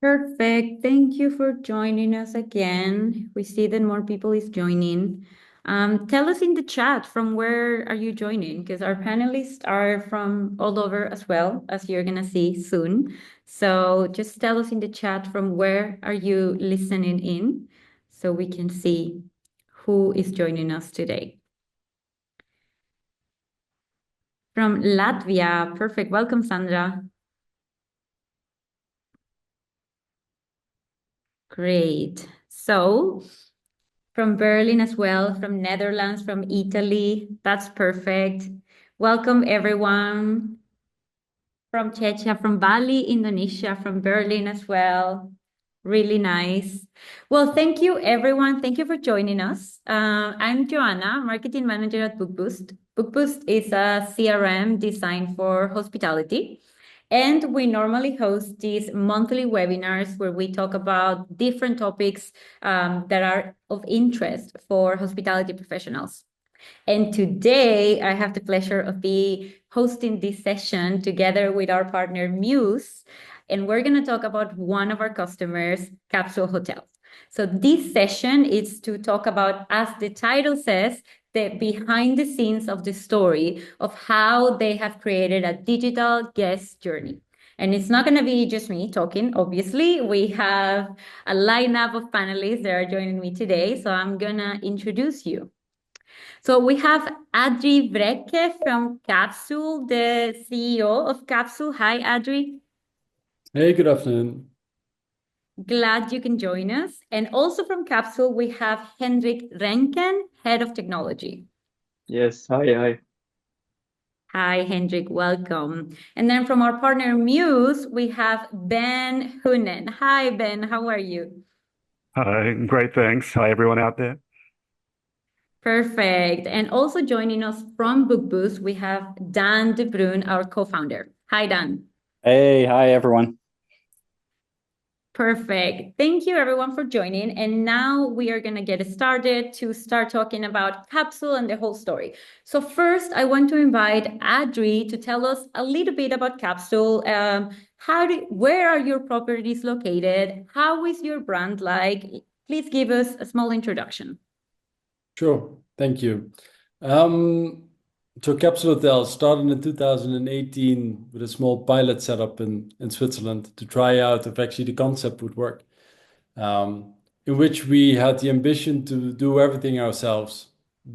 Perfect. Thank you for joining us again. We see that more people is joining. Tell us in the chat from where are you joining? Because our panelists are from all over as well, as you're gonna see soon. So just tell us in the chat from where are you listening in so we can see who is joining us today. From Latvia. Perfect. Welcome, Sandra. Great. So from Berlin as well, from Netherlands, from Italy. That's perfect. Welcome everyone from Czechia, from Bali, Indonesia, from Berlin as well. Really nice. Well, thank you everyone. Thank you for joining us. I'm Joanna, marketing manager at Bookboost. Bookboost is a CRM designed for hospitality. And we normally host these monthly webinars where we talk about different topics that are of interest for hospitality professionals. And today I have the pleasure of be hosting this session together with our partner Mews. And we're going to talk about one of our customers, Capsule Hotels. So this session is to talk about, as the title says, the behind the scenes of the story of how they have created a digital guest journey. And it's not going to be just me talking, obviously. We have a lineup of panelists that are joining me today. So I'm going to introduce you. So we have Adri Vreke from Capsule, the CEO of Capsule. Hi, Adri. Hey, good afternoon. Glad you can join us. And also from Capsule, we have Hendrik Renken, Head of Technology. Yes, hi. Hi, Hendrik, welcome. And then from our partner Muse, we have Ben Hunen. Hi, Ben, how are you? Hi, great, thanks. Hi, everyone out there. Perfect. And also joining us from Bookboost, we have Dan De Bruin, our co-founder. Hi, Dan. Hey, hi everyone. Perfect. Thank you everyone for joining. And now we are going to get started to start talking about Capsule and the whole story. So first, I want to invite Adri to tell us a little bit about Capsule. Where are your properties located? How is your brand like? Please give us a small introduction. Sure, thank you. So Capsule Hotels started in 2018 with a small pilot setup in Switzerland to try out if actually the concept would work, in which we had the ambition to do everything ourselves,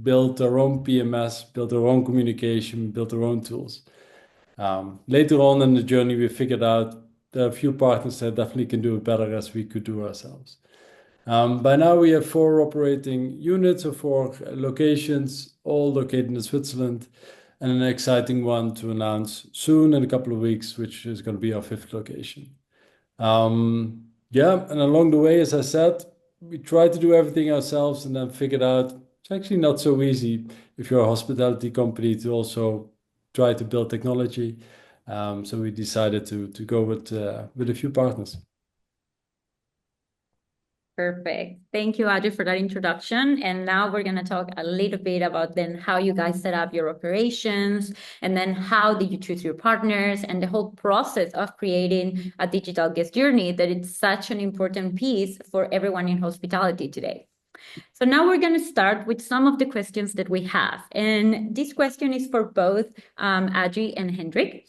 build our own PMS, build our own communication, build our own tools. Later on in the journey, we figured out there are a few partners that definitely can do it better as we could do ourselves. By now, we have 4 operating units or 4 locations, all located in Switzerland, and an exciting one to announce soon in a couple of weeks, which is going to be our 5th location. Yeah, and along the way, as I said, we tried to do everything ourselves and then figured out it's actually not so easy if you're a hospitality company to also try to build technology. So we decided to go with a few partners. Perfect. Thank you, Adri, for that introduction. And now we're going to talk a little bit about then how you guys set up your operations, and then how did you choose your partners, and the whole process of creating a digital guest journey that it's such an important piece for everyone in hospitality today. So now we're going to start with some of the questions that we have. And this question is for both Adri and Hendrik.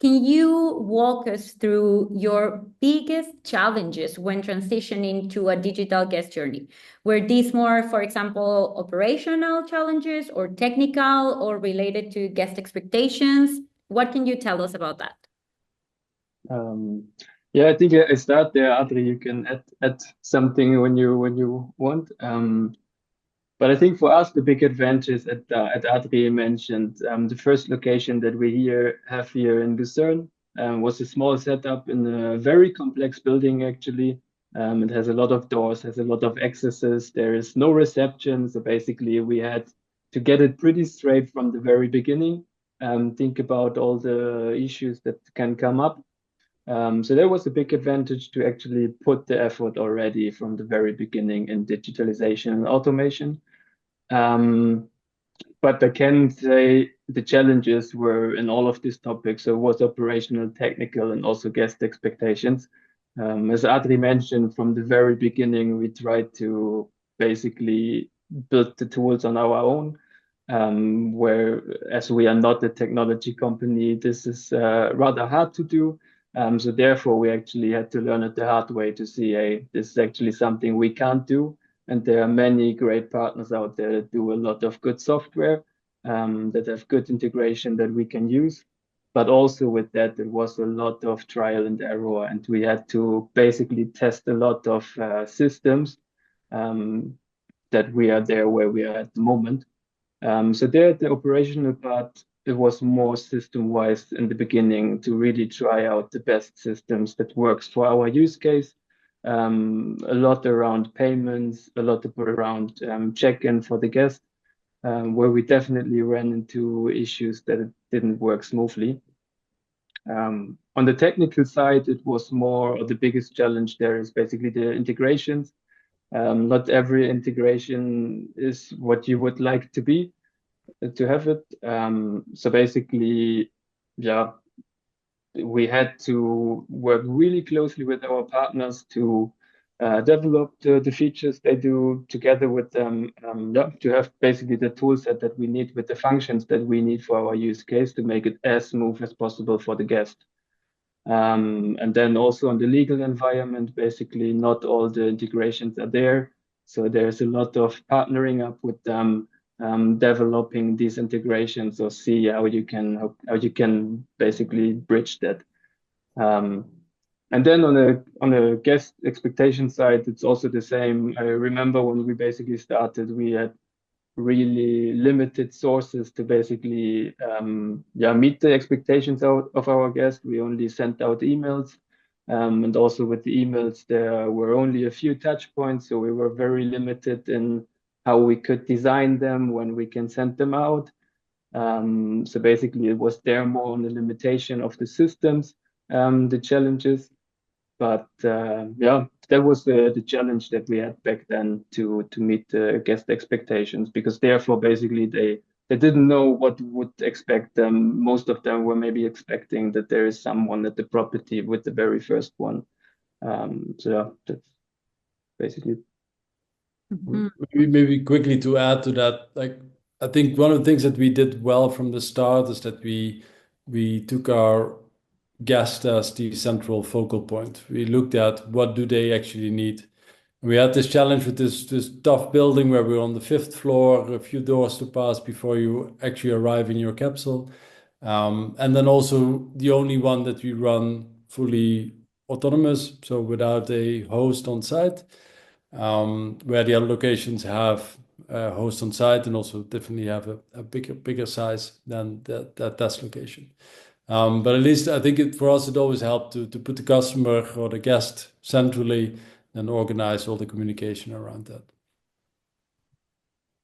Can you walk us through your biggest challenges when transitioning to a digital guest journey? Were these more, for example, operational challenges or technical or related to guest expectations? What can you tell us about that? Yeah, I think I start there, Adri. You can add something when you want. But I think for us, the big advantage at Adri mentioned, the first location that we have here in Lucerne was a small setup in a very complex building, actually. It has a lot of doors, has a lot of accesses. There is no reception. So basically, we had to get it pretty straight from the very beginning. Think about all the issues that can come up. So that was a big advantage to actually put the effort already from the very beginning in digitalization and automation. But I can say the challenges were in all of these topics. So it was operational, technical, and also guest expectations. As Adri mentioned, from the very beginning, we tried to basically build the tools on our own, where as we are not a technology company, this is rather hard to do. So therefore, we actually had to learn it the hard way to see, hey, this is actually something we can't do. And there are many great partners out there that do a lot of good software, that have good integration that we can use. But also with that, there was a lot of trial and error, and we had to basically test a lot of systems that we are there where we are at the moment. So there, the operational part, it was more system-wise in the beginning to really try out the best systems that works for our use case. A lot around payments, a lot around check-in for the guest, where we definitely ran into issues that it didn't work smoothly. On the technical side, it was more, or the biggest challenge there is basically the integrations. Not every integration is what you would like to be, to have it. So basically, yeah, we had to work really closely with our partners to develop the features they do together with them, to have basically the tool set that we need with the functions that we need for our use case to make it as smooth as possible for the guest. And then also on the legal environment, basically not all the integrations are there. So there's a lot of partnering up with them, developing these integrations or see how you can basically bridge that. And then on a guest expectation side, it's also the same. I remember when we basically started, we had really limited sources to basically meet the expectations of our guests. We only sent out emails, and also with the emails there were only a few touch points, so we were very limited in how we could design them, when we can send them out. So basically it was there more on the limitation of the systems, the challenges. But yeah, that was the challenge that we had back then to meet the guest expectations, because therefore basically they didn't know what would expect them. Most of them were maybe expecting that there is someone at the property with the very first one. So yeah, that's basically. Maybe quickly to add to that, like I think one of the things that we did well from the start is that we took our guest as the central focal point. We looked at what do they actually need. We had this challenge with this tough building where we're on the 5th floor, a few doors to pass before you actually arrive in your capsule. And then also the only one that we run fully autonomous, so without a host on site, where the other locations have a host on site and also definitely have a bigger size than that test location. But at least I think for us, it always helped to put the customer or the guest centrally and organize all the communication around that.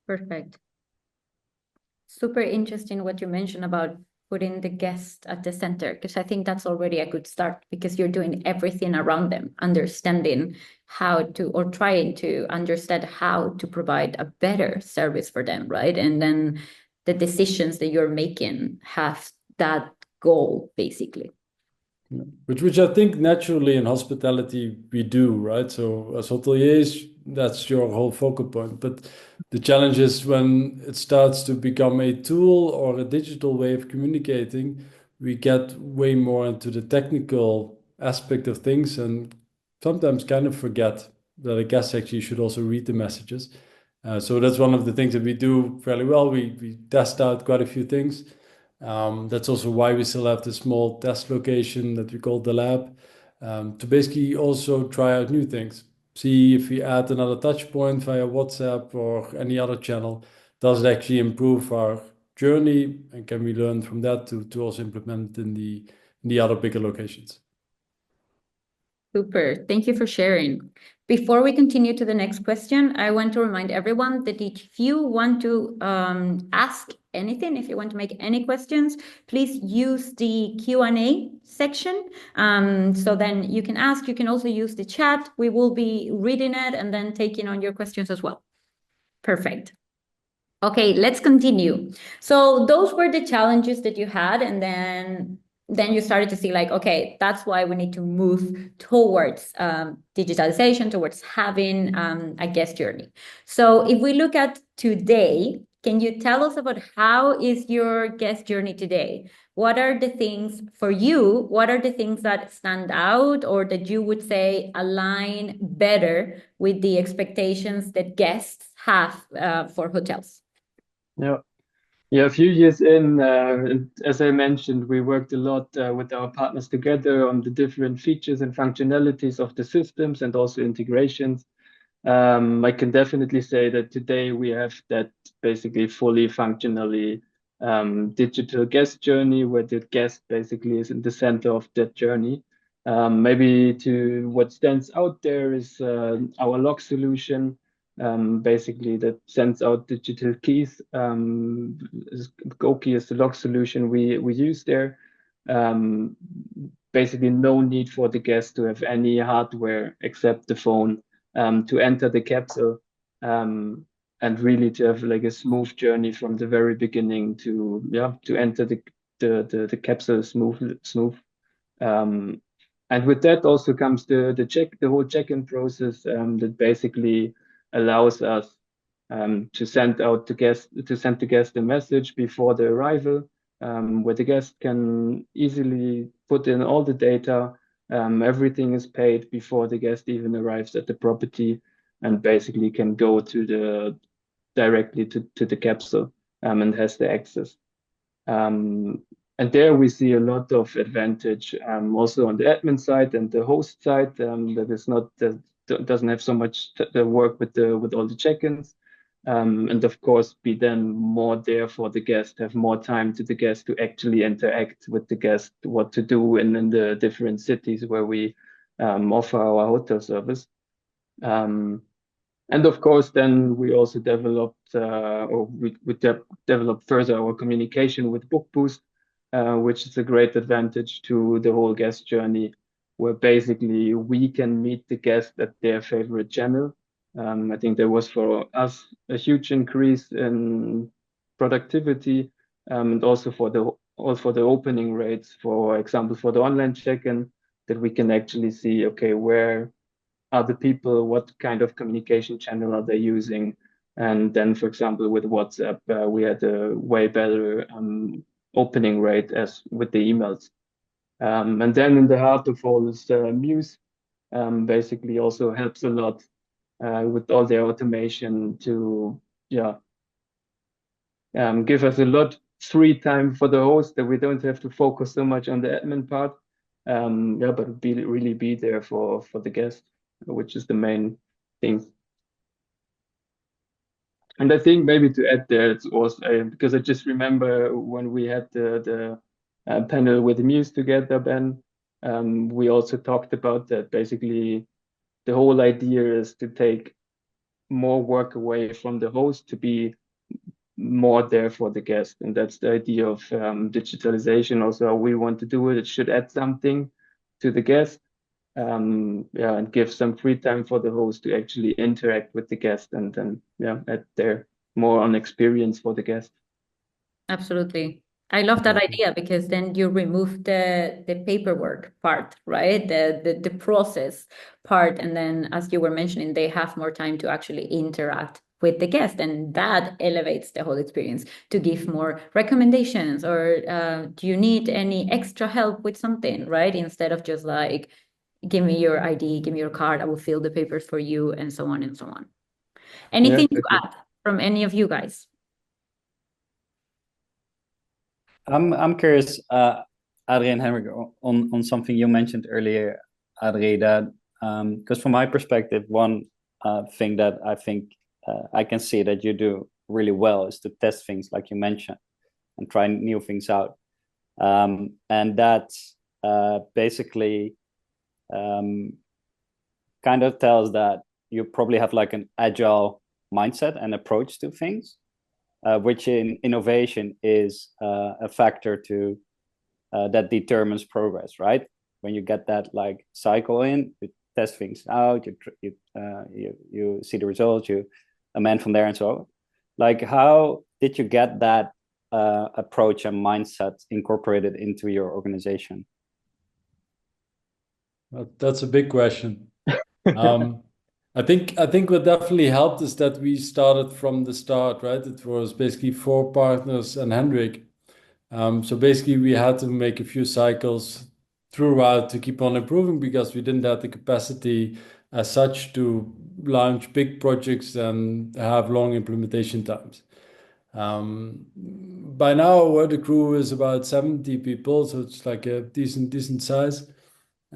Perfect. Super interesting what you mentioned about putting the guest at the center, because I think that's already a good start, because you're doing everything around them, understanding how to, or trying to understand how to provide a better service for them, right? And then the decisions that you're making have that goal, basically. Yeah. Which I think naturally in hospitality we do, right? So as hoteliers, that's your whole focal point. But the challenge is when it starts to become a tool or a digital way of communicating, we get way more into the technical aspect of things and sometimes kind of forget that a guest actually should also read the messages. So that's one of the things that we do fairly well. We test out quite a few things. That's also why we still have the small test location that we call the lab, to basically also try out new things. See if we add another touch point via WhatsApp or any other channel, does it actually improve our journey, and can we learn from that to also implement it in the other bigger locations. Super. Thank you for sharing. Before we continue to the next question, I want to remind everyone that if you want to ask anything, if you want to make any questions, please use the Q&A section. So then you can ask, you can also use the chat. We will be reading it and then taking on your questions as well. Perfect. Okay, let's continue. So those were the challenges that you had, and then then you started to see like, okay, that's why we need to move towards digitalization, towards having a guest journey. So if we look at today, can you tell us about how is your guest journey today? What are the things for you? What are the things that stand out or that you would say align better with the expectations that guests have for hotels? Yeah. Yeah, a few years in, and as I mentioned, we worked a lot with our partners together on the different features and functionalities of the systems and also integrations. I can definitely say that today we have that basically fully functionally digital guest journey where the guest basically is in the center of that journey. Maybe to what stands out there is our lock solution, basically that sends out digital keys. Goki is the lock solution we use there. Basically, no need for the guest to have any hardware except the phone to enter the capsule, and really to have like a smooth journey from the very beginning to enter the capsule smooth. And with that also comes the whole check-in process that basically allows us to send the guest a message before the arrival, where the guest can easily put in all the data. Everything is paid before the guest even arrives at the property, and basically can go directly to the capsule and has the access. And there we see a lot of advantage also on the admin side and the host side, that doesn't have so much the work with all the check-ins. And of course, be then more there for the guest, have more time to the guest to actually interact with the guest, what to do in the different cities where we offer our hotel service. And of course, then we also developed, developed further our communication with Bookboost, which is a great advantage to the whole guest journey, where basically we can meet the guest at their favorite channel. I think there was for us a huge increase in productivity, and also for the opening rates, for example, for the online check-in, that we can actually see, okay, where are the people, what kind of communication channel are they using? And then, for example, with WhatsApp, we had a way better opening rate as with the emails. And then in the heart of all is Mews, basically also helps a lot with all their automation to give us a lot free time for the host, that we don't have to focus so much on the admin part. But really be there for the guest, which is the main thing. And I think maybe to add there, it was because I just remember when we had the panel with the Muse together, Ben, we also talked about that. Basically, the whole idea is to take more work away from the host to be more there for the guest. And that's the idea of digitalization. Also, how we want to do it. It should add something to the guest. And give some free time for the host to actually interact with the guest, and then add their more on experience for the guest. Absolutely. I love that idea because then you remove the paperwork part, right? The process part. And then, as you were mentioning, they have more time to actually interact with the guest, and that elevates the whole experience to give more recommendations, or do you need any extra help with something, right? Instead of just like, give me your ID, give me your card, I will fill the papers for you, and so on and so on. Anything to add from any of you guys? I'm curious, Adrie and Henrik, on something you mentioned earlier, Adrie, that because from my perspective, one thing that I think I can see that you do really well is to test things like you mentioned and try new things out. And that basically kind of tells that you probably have like an agile mindset and approach to things, which in innovation is a factor to that determines progress, right? When you get that like cycle in, you test things out, you see the results, you amend from there, and so on. Like, how did you get that approach and mindset incorporated into your organization? That's a big question. I think what definitely helped is that we started from the start, right? It was basically 4 partners and Hendrik. So basically we had to make a few cycles throughout to keep on improving because we didn't have the capacity as such to launch big projects and have long implementation times. By now, the crew is about 70 people, so it's like a decent size.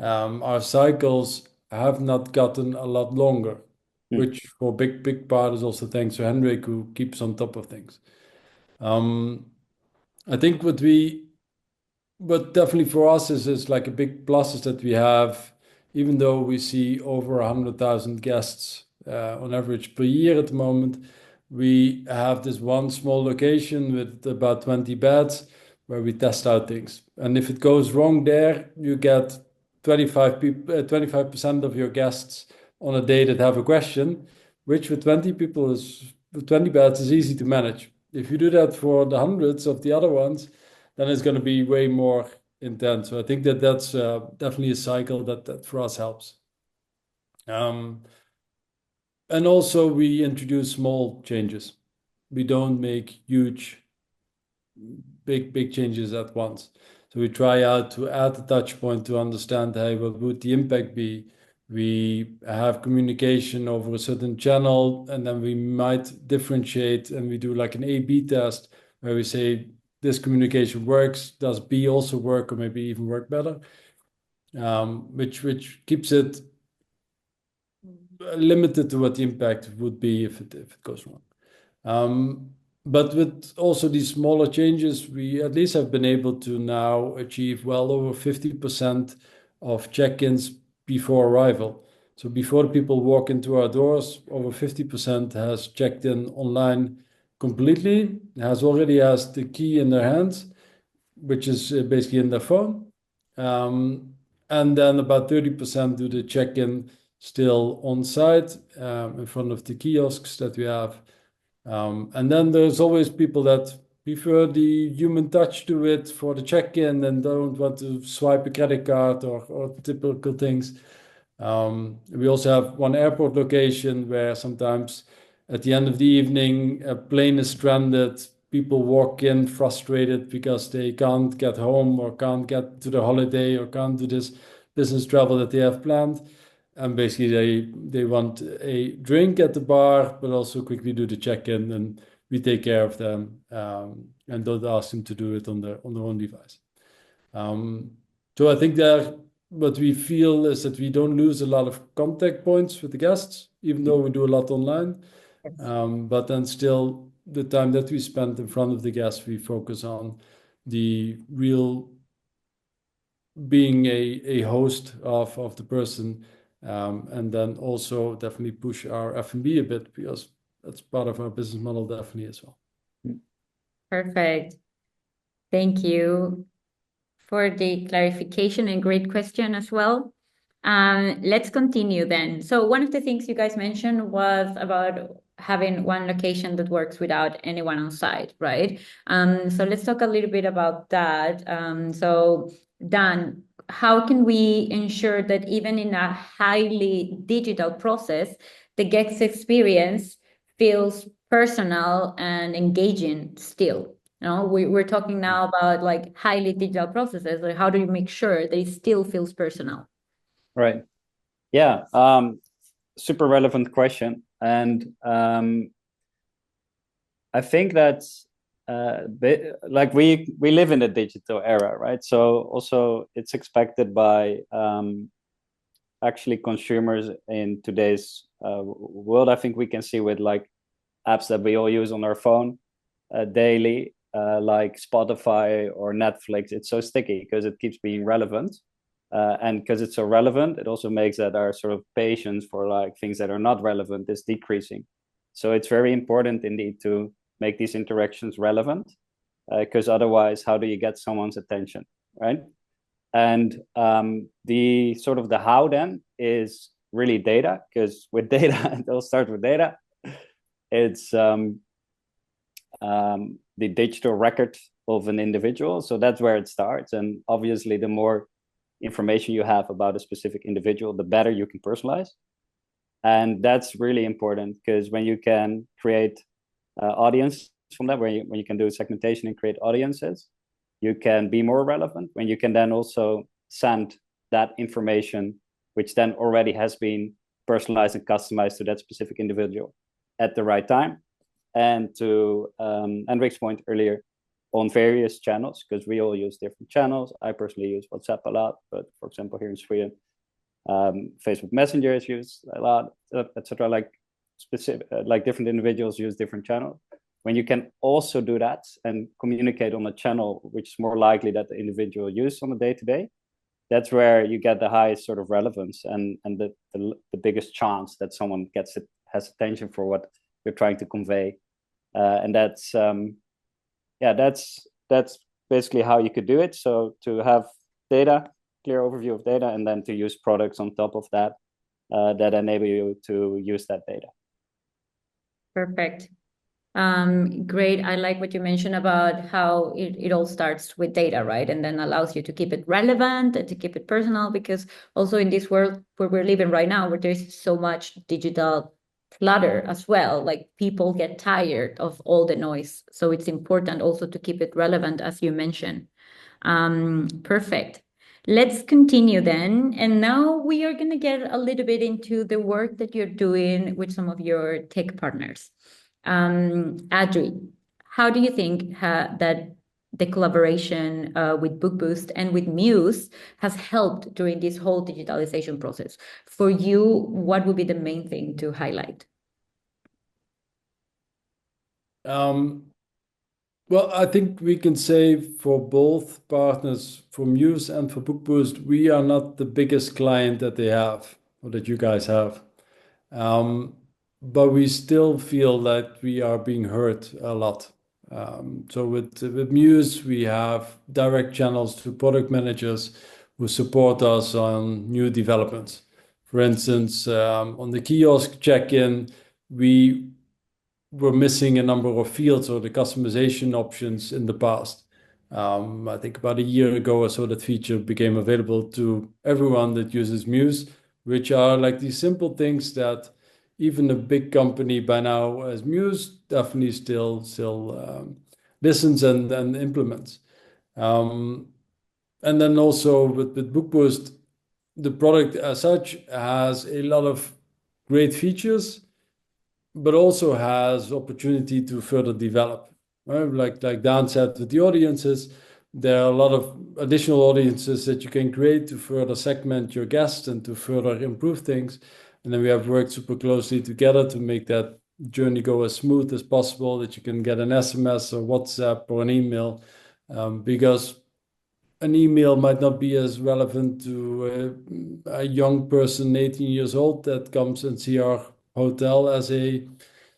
Our cycles have not gotten a lot longer, which for a big part is also thanks to Hendrik, who keeps on top of things. I think what definitely for us is like a big plus is that we have, even though we see over 100,000 guests on average per year at the moment, we have this one small location with about 20 beds where we test out things. And if it goes wrong there, you get 25% of your guests on a day that have a question, which with 20 people with 20 beds is easy to manage. If you do that for the hundreds of the other ones, then it's going to be way more intense. So I think that's definitely a cycle that for us helps. And also we introduce small changes. We don't make huge, big changes at once. So we try out to add a touch point to understand, hey, what would the impact be? We have communication over a certain channel, and then we might differentiate and we do like an A/B test where we say, this communication works, does B also work or maybe even work better? Which keeps it limited to what the impact would be if it goes wrong. But with also these smaller changes, we at least have been able to now achieve well over 50% of check-ins before arrival. So before the people walk into our doors, over 50% has checked in online completely, already has the key in their hands, which is basically in their phone. And then about 30% do the check-in still on site in front of the kiosks that we have. And then there's always people that prefer the human touch to it for the check-in and don't want to swipe a credit card or typical things. We also have one airport location where sometimes at the end of the evening, a plane is stranded. People walk in frustrated because they can't get home or can't get to the holiday or can't do this business travel that they have planned. And basically they want a drink at the bar, but also quickly do the check-in, and we take care of them and don't ask them to do it on their own device. So I think that what we feel is that we don't lose a lot of contact points with the guests, even though we do a lot online. But then still the time that we spend in front of the guests, we focus on the real being a host of the person, and then also definitely push our F&B a bit because that's part of our business model definitely as well. Perfect. Thank you for the clarification and great question as well. Let's continue then. So one of the things you guys mentioned was about having one location that works without anyone on site, right? So let's talk a little bit about that. So Dan, how can we ensure that even in a highly digital process, the guest experience feels personal and engaging still? You know, we're talking now about like highly digital processes. Like how do you make sure that it still feels personal? Right. Yeah. Super relevant question. And I think that's like we live in a digital era, right? So also it's expected by actually consumers in today's world. I think we can see with like apps that we all use on our phone daily, like Spotify or Netflix. It's so sticky because it keeps being relevant. And because it's so relevant, it also makes that our sort of patience for like things that are not relevant is decreasing. So it's very important indeed to make these interactions relevant, because otherwise, how do you get someone's attention, right? And the sort of the how then is really data, because with data, it all starts with data. It's the digital record of an individual. So that's where it starts. And obviously, the more information you have about a specific individual, the better you can personalize. And that's really important, because when you can create audience from that, when you can do segmentation and create audiences, you can be more relevant. When you can then also send that information, which then already has been personalized and customized to that specific individual at the right time. And to Henrik's point earlier, on various channels, because we all use different channels. I personally use WhatsApp a lot, but for example, here in Sweden, Facebook Messenger is used a lot, etc. Like specific, like different individuals use different channels. When you can also do that and communicate on a channel which is more likely that the individual uses on a day-to-day, that's where you get the highest sort of relevance and the biggest chance that someone has attention for what you're trying to convey. And that's that's basically how you could do it. So to have data, clear overview of data, and then to use products on top of that that enable you to use that data. Perfect. Great. I like what you mentioned about how it all starts with data, right? And then allows you to keep it relevant and to keep it personal, because also in this world where we're living right now, where there's so much digital clutter as well, like people get tired of all the noise. So it's important also to keep it relevant, as you mentioned. Perfect. Let's continue then. And now we are going to get a little bit into the work that you're doing with some of your tech partners. Adri, how do you think that the collaboration with Bookboost and with Mews has helped during this whole digitalization process? For you, what would be the main thing to highlight? Well, I think we can say for both partners, for Mews and for Bookboost, we are not the biggest client that they have or that you guys have. But we still feel that we are being heard a lot. So with Mews, we have direct channels to product managers who support us on new developments. For instance, on the kiosk check-in, we were missing a number of fields or the customization options in the past. I think about a year ago or so, that feature became available to everyone that uses Mews, which are like these simple things that even a big company by now as Mews definitely still listens and implements. And then also with Bookboost, the product as such has a lot of great features, but also has opportunity to further develop. Right? Like Dan said, with the audiences, there are a lot of additional audiences that you can create to further segment your guests and to further improve things. And then we have worked super closely together to make that journey go as smooth as possible, that you can get an SMS or WhatsApp or an email, because an email might not be as relevant to a young person, 18 years old, that comes and see our hotel as a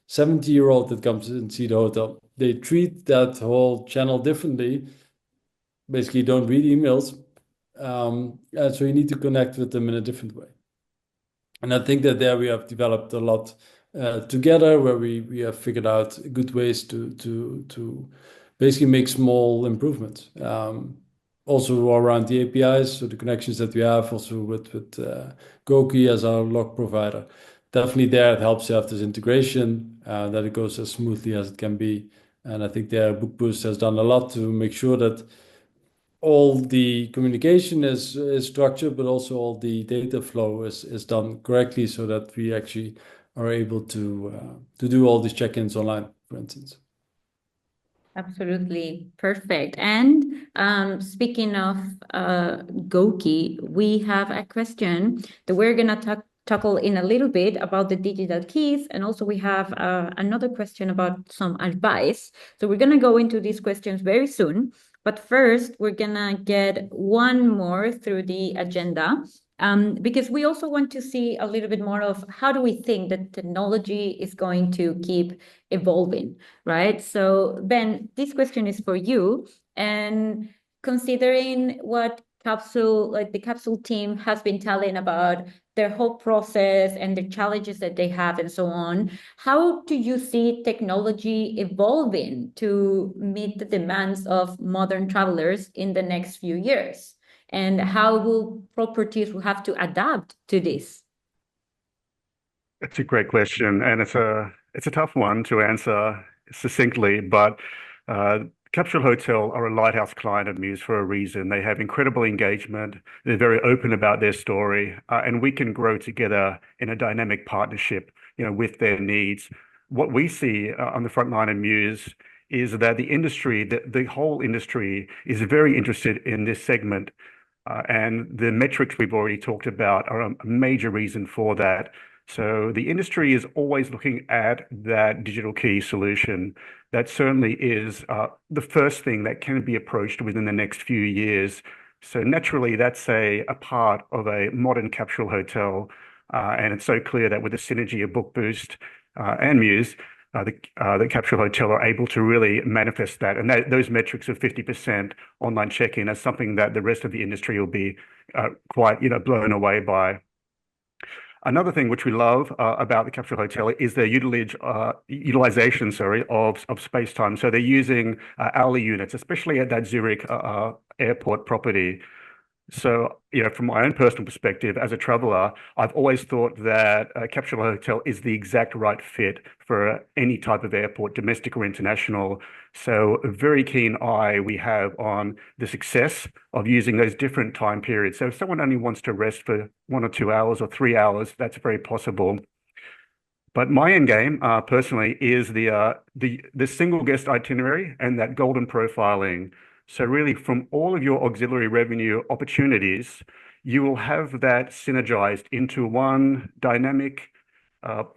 70-year-old that comes and see the hotel. They treat that whole channel differently, basically don't read emails. And so you need to connect with them in a different way. And I think that there we have developed a lot together, where we have figured out good ways to basically make small improvements. Also around the APIs, so the connections that we have also with Goki as our log provider. Definitely there it helps you have this integration, that it goes as smoothly as it can be. And I think there Bookboost has done a lot to make sure that all the communication is structured, but also all the data flow is done correctly, so that we actually are able to do all these check-ins online, for instance. Absolutely. Perfect. And speaking of Goki, we have a question that we're going to tackle in a little bit about the digital keys. And also we have another question about some advice. So we're going to go into these questions very soon. But first, we're going to get one more through the agenda. Because we also want to see a little bit more of how do we think that technology is going to keep evolving, right? So Ben, this question is for you. And considering what the Capsule team has been telling about their whole process and the challenges that they have and so on. How do you see technology evolving to meet the demands of modern travelers in the next few years? And how will properties will have to adapt to this? It's a great question, and it's a tough one to answer succinctly. But Capsule Hotel are a lighthouse client of Mews for a reason. They have incredible engagement. They're very open about their story, and we can grow together in a dynamic partnership, with their needs. What we see on the front line of Mews is that the whole industry, is very interested in this segment. And the metrics we've already talked about are a major reason for that. So the industry is always looking at that digital key solution. That certainly is the first thing that can be approached within the next few years. So naturally, that's a part of a modern capsule hotel. And it's so clear that with the synergy of Bookboost and Mews, the Capsule Hotel are able to really manifest that. And those metrics of 50% online check-in are something that the rest of the industry will be quite, blown away by. Another thing which we love about the Capsule Hotel is their utilization, of space time. So they're using hourly units, especially at that Zurich airport property. So, from my own personal perspective as a traveler, I've always thought that a Capsule Hotel is the exact right fit for any type of airport, domestic or international. So a very keen eye we have on the success of using those different time periods. So if someone only wants to rest for 1 or 2 hours or 3 hours, that's very possible. But my end game, personally, is the single guest itinerary and that golden profiling. So really, from all of your auxiliary revenue opportunities, you will have that synergized into one dynamic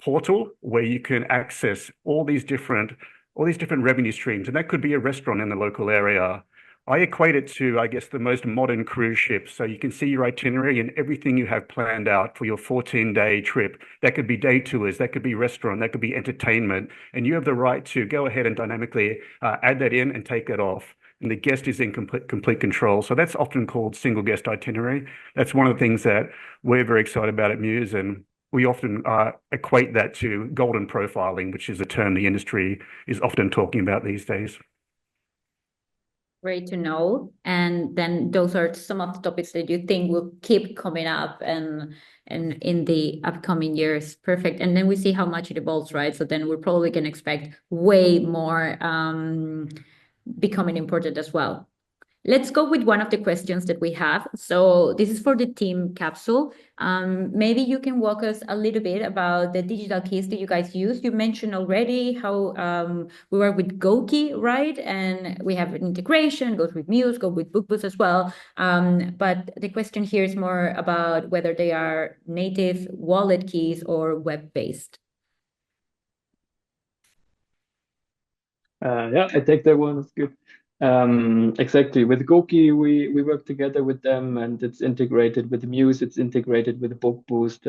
portal where you can access all these different revenue streams, and that could be a restaurant in the local area. I equate it to, I guess, the most modern cruise ship. So you can see your itinerary and everything you have planned out for your 14-day trip. That could be day tours, that could be restaurant, that could be entertainment, and you have the right to go ahead and dynamically add that in and take that off. And the guest is in complete control. So that's often called single guest itinerary. That's one of the things that we're very excited about at Mews, and we often equate that to golden profiling, which is a term the industry is often talking about these days. Great to know. And then those are some of the topics that you think will keep coming up and in the upcoming years. Perfect. And then we see how much it evolves, right? So then we're probably going to expect way more becoming important as well. Let's go with one of the questions that we have. So this is for the team Capsule. Maybe you can walk us a little bit about the digital keys that you guys use. You mentioned already how we work with GoKey, right? And we have an integration, goes with Mews, go with Bookboost as well. But the question here is more about whether they are native wallet keys or web-based. Yeah, I take that one. That's good. Exactly. With Goki, we work together with them, and it's integrated with Mews. It's integrated with Bookboost.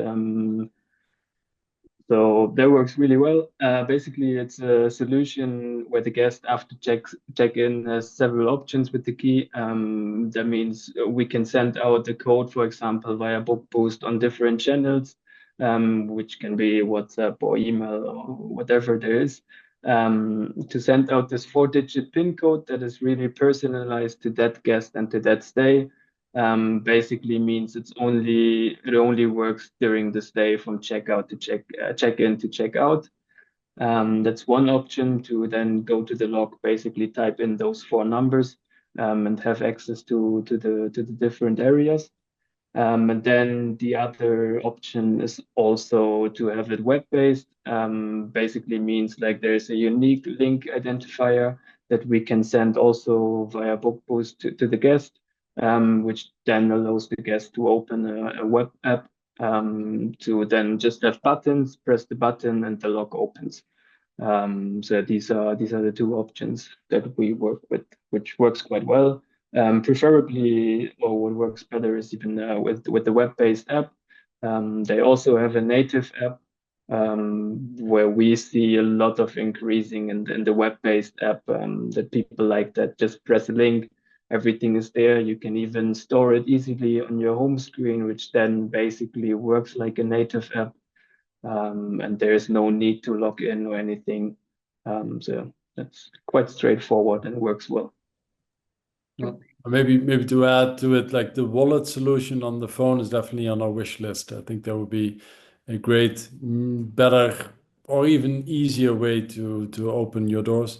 So that works really well. Basically, it's a solution where the guest, after check in, has several options with the key. That means we can send out the code, for example, via Bookboost on different channels, which can be WhatsApp or email or whatever there is. To send out this 4-digit PIN code that is really personalized to that guest and to that stay. Basically means it only works during the stay from checkout to check in to check out. That's one option, to then go to the log, basically type in those 4 numbers, and have access to the different areas. And then the other option is also to have it web-based. Basically means like there's a unique link identifier that we can send also via Bookboost to the guest, which then allows the guest to open a web app, to then just have buttons, press the button, and the log opens. So these are the 2 options that we work with, which works quite well. Preferably, or what works better is even with the web-based app. They also have a native app, where we see a lot of increasing in the web-based app, that people like that just press a link, everything is there. You can even store it easily on your home screen, which then basically works like a native app. And there is no need to log in or anything. So that's quite straightforward and works well. Well, maybe to add to it, like the wallet solution on the phone is definitely on our wish list. I think that would be a great, better, or even easier way to open your doors,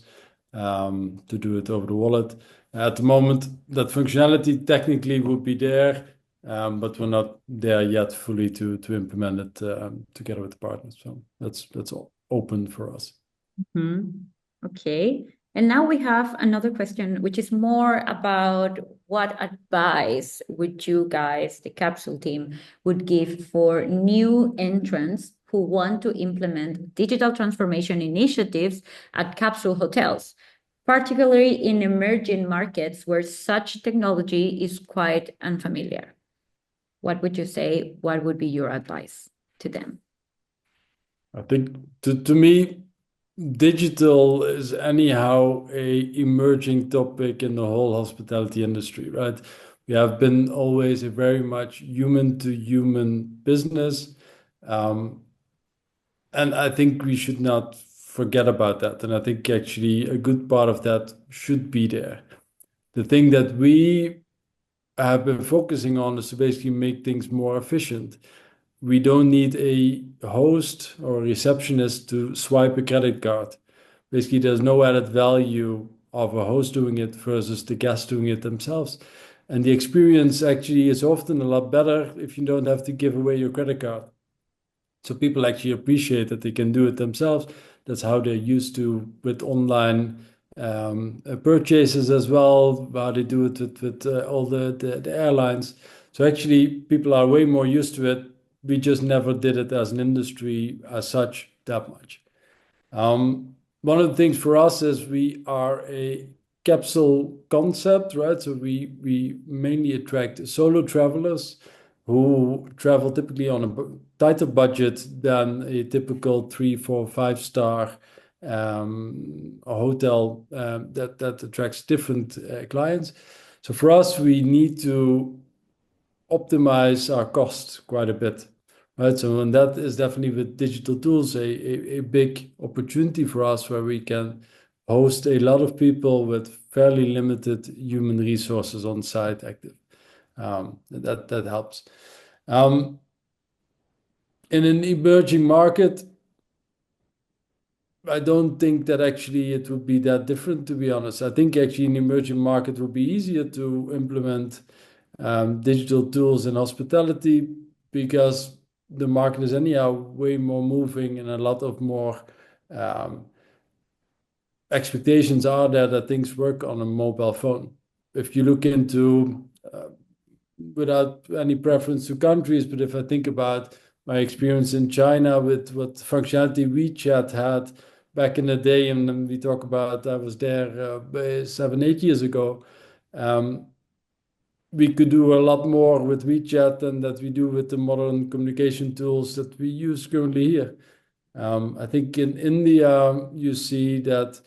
to do it over the wallet. At the moment, that functionality technically would be there, but we're not there yet fully to implement it together with the partners. So that's all open for us. Okay. And now we have another question, which is more about what advice would you guys, the Capsule team, would give for new entrants who want to implement digital transformation initiatives at Capsule Hotels, particularly in emerging markets where such technology is quite unfamiliar? What would you say? What would be your advice to them? I think to me, digital is anyhow a emerging topic in the whole hospitality industry, right? We have been always a very much human to human business. And I think we should not forget about that. And I think actually a good part of that should be there. The thing that we have been focusing on is to basically make things more efficient. We don't need a host or a receptionist to swipe a credit card. Basically, there's no added value of a host doing it versus the guests doing it themselves. And the experience actually is often a lot better if you don't have to give away your credit card. So people actually appreciate that they can do it themselves. That's how they're used to with online purchases as well, how they do it with all the airlines. So actually, people are way more used to it. We just never did it as an industry as such that much. One of the things for us is we are a capsule concept, right? So we mainly attract solo travelers who travel typically on a tighter budget than a typical 3, 4, 5-star hotel that attracts different clients. So for us, we need to optimize our costs quite a bit, right? So and that is definitely with digital tools a big opportunity for us where we can host a lot of people with fairly limited human resources on site active. That helps. In an emerging market, I don't think that actually it would be that different, to be honest. I think actually an emerging market would be easier to implement digital tools in hospitality because the market is anyhow way more moving and a lot of more expectations are there that things work on a mobile phone. If you look into, without any preference to countries, but if I think about my experience in China with what functionality WeChat had back in the day, and then we talk about I was there 7, 8 years ago, we could do a lot more with WeChat than that we do with the modern communication tools that we use currently here. I think in India, you see that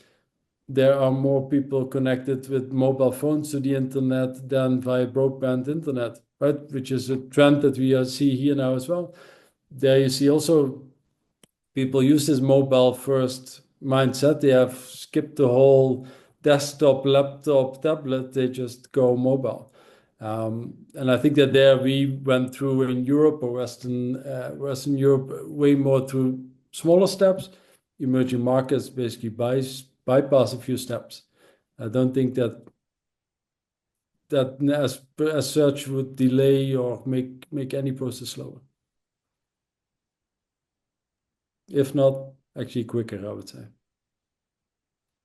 there are more people connected with mobile phones to the internet than via broadband internet, right? Which is a trend that we see here now as well. There you see also people use this mobile first mindset. They have skipped the whole desktop, laptop, tablet. They just go mobile. And I think that there we went through in Europe or Western Europe way more through smaller steps. Emerging markets basically bypass a few steps. I don't think that as such would delay or make any process slower. If not, actually quicker, I would say.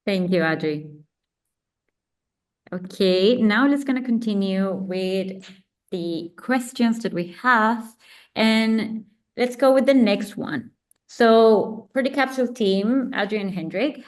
Thank you, Adri. Okay, now let's gonna continue with the questions that we have, and let's go with the next one. So for the Capsule team, Adri and Hendrik,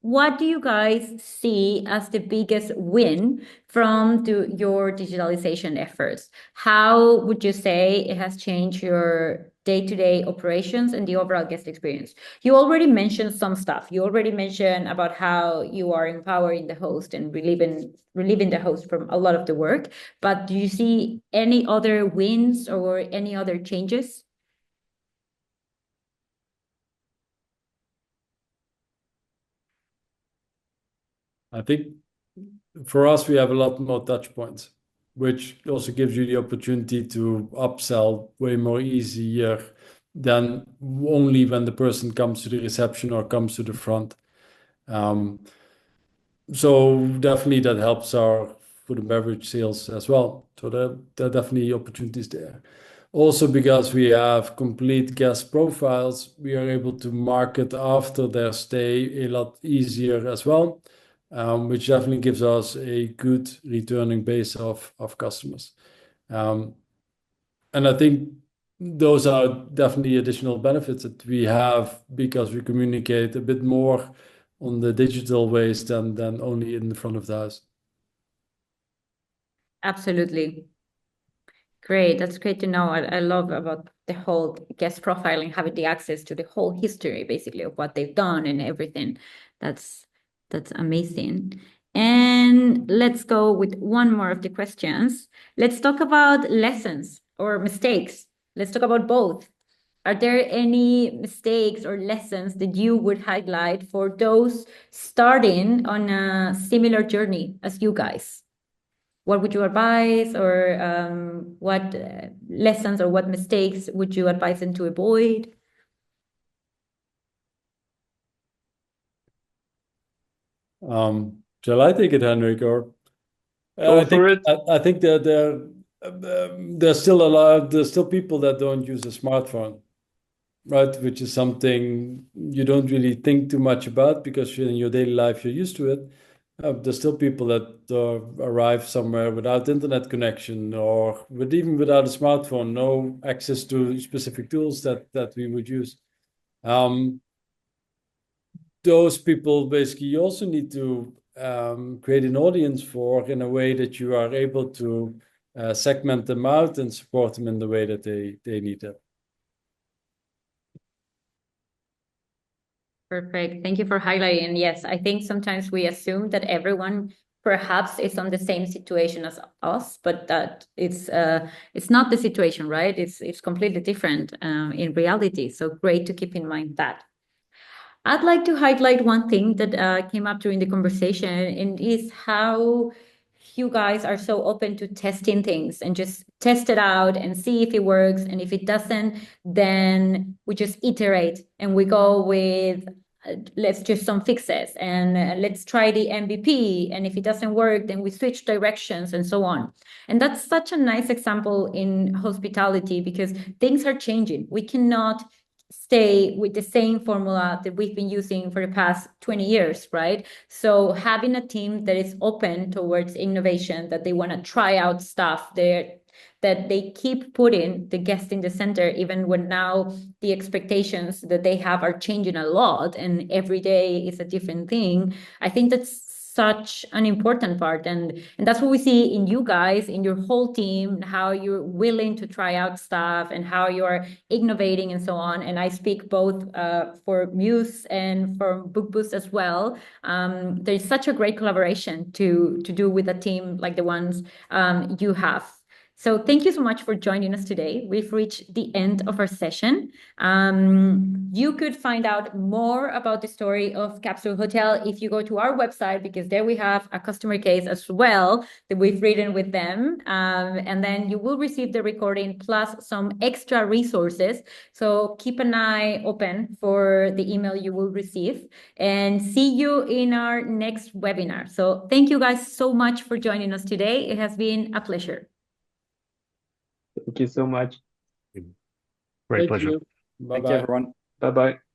what do you guys see as the biggest win from your digitalization efforts? How would you say it has changed your day-to-day operations and the overall guest experience? You already mentioned some stuff. You already mentioned about how you are empowering the host and relieving the host from a lot of the work. But do you see any other wins or any other changes? I think for us, we have a lot more touch points, which also gives you the opportunity to upsell way more easier than only when the person comes to the reception or comes to the front. So definitely that helps our food and beverage sales as well. So there are definitely opportunities there. Also, because we have complete guest profiles, we are able to market after their stay a lot easier as well, which definitely gives us a good returning base of customers. And I think those are definitely additional benefits that we have because we communicate a bit more on the digital ways than only in the front of the house. Absolutely. Great. That's great to know. I love about the whole guest profiling, having the access to the whole history, basically, of what they've done and everything. That's amazing. And let's go with one more of the questions. Let's talk about lessons or mistakes. Let's talk about both. Are there any mistakes or lessons that you would highlight for those starting on a similar journey as you guys? What would you advise, or what lessons or what mistakes would you advise them to avoid? Shall I take it, Henrik? Or Go for it. I think that there's still people that don't use a smartphone, right? Which is something you don't really think too much about because in your daily life you're used to it. There's still people that arrive somewhere without internet connection or even without a smartphone, no access to specific tools that we would use. Those people basically you also need to create an audience for in a way that you are able to segment them out and support them in the way that they need it. Perfect. Thank you for highlighting. Yes, I think sometimes we assume that everyone perhaps is on the same situation as us, but that it's not the situation, right? It's completely different in reality. So great to keep in mind that. I'd like to highlight one thing that came up during the conversation, and is how you guys are so open to testing things and just test it out and see if it works. And if it doesn't, then we just iterate and we go with let's just some fixes and let's try the MVP. And if it doesn't work, then we switch directions and so on. And that's such a nice example in hospitality because things are changing. We cannot stay with the same formula that we've been using for the past 20 years, right? So having a team that is open towards innovation, that they want to try out stuff there, that they keep putting the guest in the center, even when now the expectations that they have are changing a lot and every day is a different thing. I think that's such an important part, and that's what we see in you guys, in your whole team, how you're willing to try out stuff and how you're innovating and so on. And I speak both for Mews and for Bookboost as well. There's such a great collaboration to do with a team like the ones you have. So thank you so much for joining us today. We've reached the end of our session. You could find out more about the story of Capsule Hotel if you go to our website, because there we have a customer case as well that we've written with them. And then you will receive the recording plus some extra resources. So keep an eye open for the email you will receive, and see you in our next webinar. So thank you guys so much for joining us today. It has been a pleasure. Thank you so much. Great Thank pleasure. you. Bye Thank you, bye. everyone. Bye-bye.